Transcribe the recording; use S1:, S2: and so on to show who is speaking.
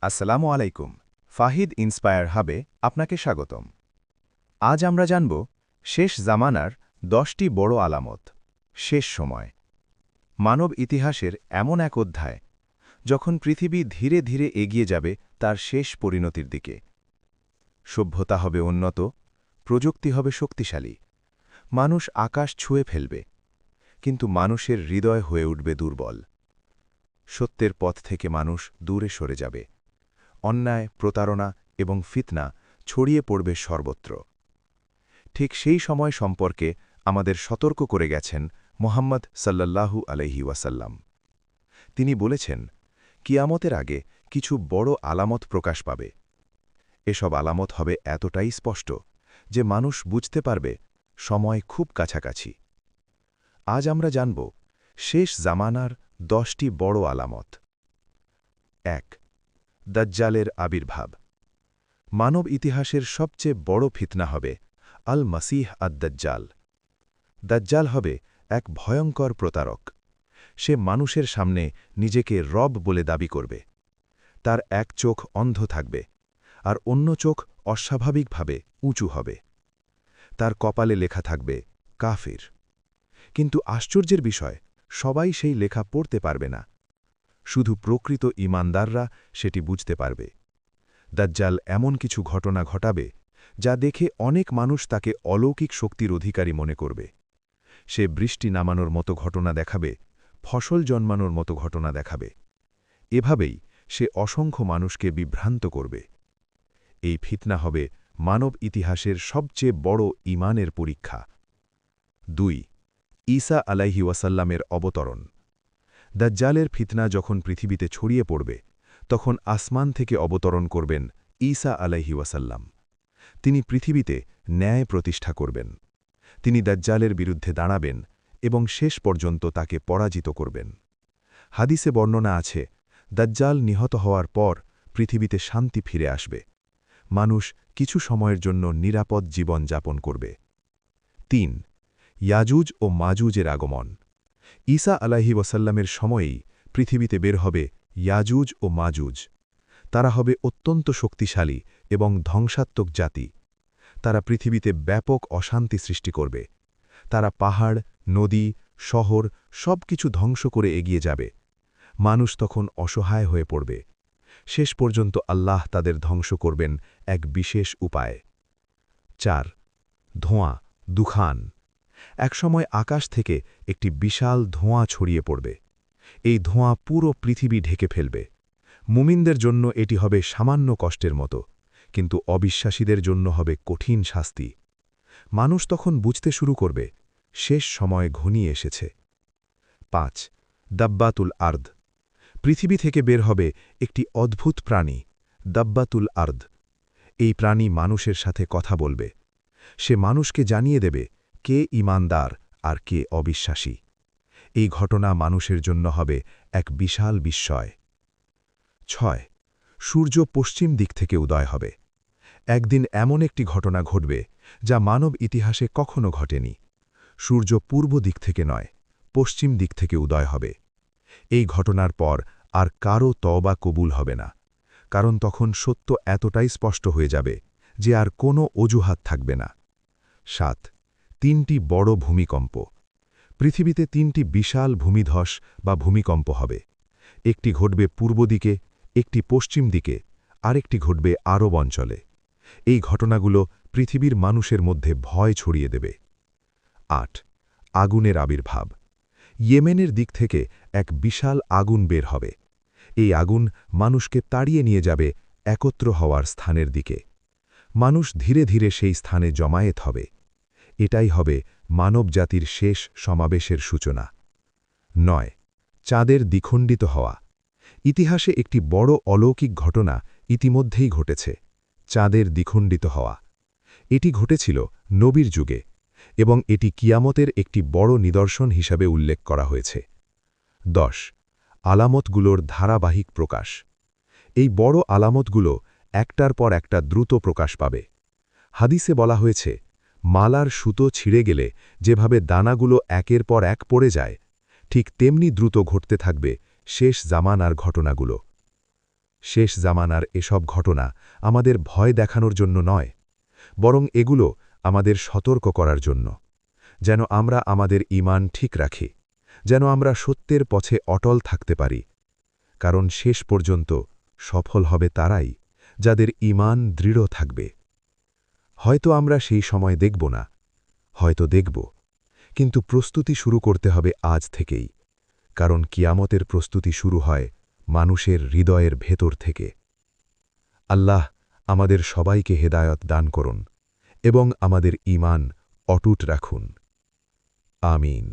S1: আসসালামু আলাইকুম। ফাহিদ ইন্সপায়ার হাবে আপনাকে স্বাগতম। আজ আমরা জানব শেষ জামানার 10টি বড় আলামত। শেষ সময় মানব ইতিহাসের এমন এক অধ্যায় যখন পৃথিবী ধীরে ধীরে এগিয়ে যাবে তার শেষ পরিণতির দিকে। সভ্যতা হবে উন্নত, প্রযুক্তি হবে শক্তিশালী, মানুষ আকাশ ছুঁয়ে ফেলবে, কিন্তু মানুষের হৃদয় হয়ে উঠবে দুর্বল। সত্যের পথ থেকে মানুষ দূরে সরে যাবে, অন্যায়, প্রতারণা এবং ফিতনা ছড়িয়ে পড়বে সর্বত্র। ঠিক সেই সময় সম্পর্কে আমাদের সতর্ক করে গেছেন মুহাম্মদ সাল্লাল্লাহু আলাইহি ওয়াসাল্লাম। তিনি বলেছেন, কিয়ামতের আগে কিছু বড় আলামত প্রকাশ পাবে। এসব আলামত হবে এতটাই স্পষ্ট যে মানুষ বুঝতে পারবে সময় খুব কাছাকাছি। আজ আমরা জানব শেষ জামানার 10টি বড় আলামত। ১. দাজ্জালের আবির্ভাব। মানব ইতিহাসের সবচেয়ে বড় ফিতনা হবে আল মাসিহ আদ-দাজ্জাল। দাজ্জাল হবে এক ভয়ঙ্কর প্রতারক। সে মানুষের সামনে নিজেকে রব বলে দাবি করবে। তার এক চোখ অন্ধ থাকবে, আর অন্য চোখ অস্বাভাবিকভাবে উঁচু হবে। তার কপালে লেখা থাকবে কাফির। কিন্তু আশ্চর্যের বিষয়, সবাই সেই লেখা পড়তে পারবে না। শুধু প্রকৃত ঈমানদাররা সেটি বুঝতে পারবে। দাজ্জাল এমন কিছু ঘটনা ঘটাবে যা দেখে অনেক মানুষ তাকে অলৌকিক শক্তির অধিকারী মনে করবে। সে বৃষ্টি নামানোর মতো ঘটনা দেখাবে, ফসল জন্মানোর মতো ঘটনা দেখাবে। এভাবেই সে অসংখ্য মানুষকে বিভ্রান্ত করবে। এই ফিতনা হবে মানব ইতিহাসের সবচেয়ে বড় ঈমানের পরীক্ষা। ২. ঈসা আলাইহি ওয়াসাল্লামের অবতরণ। দাজ্জালের ফিতনা যখন পৃথিবীতে ছড়িয়ে পড়বে, তখন আসমান থেকে অবতরণ করবেন ঈসা আলাইহি ওয়াসাল্লাম। তিনি পৃথিবীতে ন্যায় প্রতিষ্ঠা করবেন। তিনি দাজ্জালের বিরুদ্ধে দাঁড়াবেন এবং শেষ পর্যন্ত তাকে পরাজিত করবেন। হাদিসে বর্ণনা আছে, দাজ্জাল নিহত হওয়ার পর পৃথিবীতে শান্তি ফিরে আসবে। মানুষ কিছু সময়ের জন্য নিরাপদ জীবন যাপন করবে। ৩. ইয়াজুজ ও মাজুজের আগমন। ঈসা আলাইহি ওয়াসাল্লামের সময়েই পৃথিবীতে বের হবে ইয়াজুজ ও মাজুজ। তারা হবে অত্যন্ত শক্তিশালী এবং ধ্বংসাত্মক জাতি। তারা পৃথিবীতে ব্যাপক অশান্তি সৃষ্টি করবে। তারা পাহাড়, নদী, শহর সবকিছু ধ্বংস করে এগিয়ে যাবে। মানুষ তখন অসহায় হয়ে পড়বে। শেষ পর্যন্ত আল্লাহ তাদের ধ্বংস করবেন এক বিশেষ উপায়ে। ৪. ধোঁয়া, দুখান। একসময় আকাশ থেকে একটি বিশাল ধোঁয়া ছড়িয়ে পড়বে। এই ধোঁয়া পুরো পৃথিবী ঢেকে ফেলবে। মুমিনদের জন্য এটি হবে সামান্য কষ্টের মতো, কিন্তু অবিশ্বাসীদের জন্য হবে কঠিন শাস্তি। মানুষ তখন বুঝতে শুরু করবে শেষ সময় ঘনিয়ে এসেছে। ৫. দাব্বাতুল আর্দ। পৃথিবী থেকে বের হবে একটি অদ্ভুত প্রাণী, দাব্বাতুল আর্দ। এই প্রাণী মানুষের সাথে কথা বলবে। সে মানুষকে জানিয়ে দেবে কে ঈমানদার আর কে অবিশ্বাসী। এই ঘটনা মানুষের জন্য হবে এক বিশাল বিস্ময়। ৬. সূর্য পশ্চিম দিক থেকে উদয় হবে। একদিন এমন একটি ঘটনা ঘটবে যা মানব ইতিহাসে কখনো ঘটেনি। সূর্য পূর্ব দিক থেকে নয়, পশ্চিম দিক থেকে উদয় হবে। এই ঘটনার পর আর কারও তওবা কবুল হবে না, কারণ তখন সত্য এতটাই স্পষ্ট হয়ে যাবে যে আর কোনো অজুহাত থাকবে না। ৭. ৩টি বড় ভূমিকম্প। পৃথিবীতে 3টি বিশাল ভূমিধস বা ভূমিকম্প হবে। একটি ঘটবে পূর্ব দিকে, একটি পশ্চিম দিকে, আরেকটি ঘটবে আরব অঞ্চলে। এই ঘটনাগুলো পৃথিবীর মানুষের মধ্যে ভয় ছড়িয়ে দেবে। ৮. আগুনের আবির্ভাব। ইয়েমেনের দিক থেকে এক বিশাল আগুন বের হবে। এই আগুন মানুষকে তাড়িয়ে নিয়ে যাবে একত্র হওয়ার স্থানের দিকে। মানুষ ধীরে ধীরে সেই স্থানে জমায়েত হবে। এটাই হবে মানবজাতির শেষ সমাবেশের সূচনা। ৯. চাঁদের দ্বিখণ্ডিত হওয়া। ইতিহাসে একটি বড় অলৌকিক ঘটনা ইতিমধ্যেই ঘটেছে, চাঁদের দ্বিখণ্ডিত হওয়া। এটি ঘটেছিল নবীর যুগে, এবং এটি কিয়ামতের একটি বড় নিদর্শন হিসাবে উল্লেখ করা হয়েছে। ১০. আলামতগুলোর ধারাবাহিক প্রকাশ। এই বড় আলামতগুলো একটার পর একটা দ্রুত প্রকাশ পাবে। হাদিসে বলা হয়েছে, মালার সুতো ছিঁড়ে গেলে যেভাবে দানাগুলো একের পর এক পড়ে যায়, ঠিক তেমনি দ্রুত ঘটতে থাকবে শেষ জামানার ঘটনাগুলো।
S2: শেষ জামানার এসব ঘটনা আমাদের ভয় দেখানোর জন্য নয়, বরং এগুলো আমাদের সতর্ক করার জন্য, যেন আমরা আমাদের ঈমান ঠিক রাখি, যেন আমরা সত্যের পথে অটল থাকতে পারি। কারণ শেষ পর্যন্ত সফল হবে তারাই, যাদের ঈমান দৃঢ় থাকবে। হয়তো আমরা সেই সময় দেখব না, হয়তো দেখব, কিন্তু প্রস্তুতি শুরু করতে হবে আজ থেকেই, কারণ কিয়ামতের প্রস্তুতি শুরু হয় মানুষের হৃদয়ের ভেতর থেকে। আল্লাহ আমাদের সবাইকে হেদায়ত দান করুন এবং আমাদের ঈমান অটুট রাখুন। আমিন।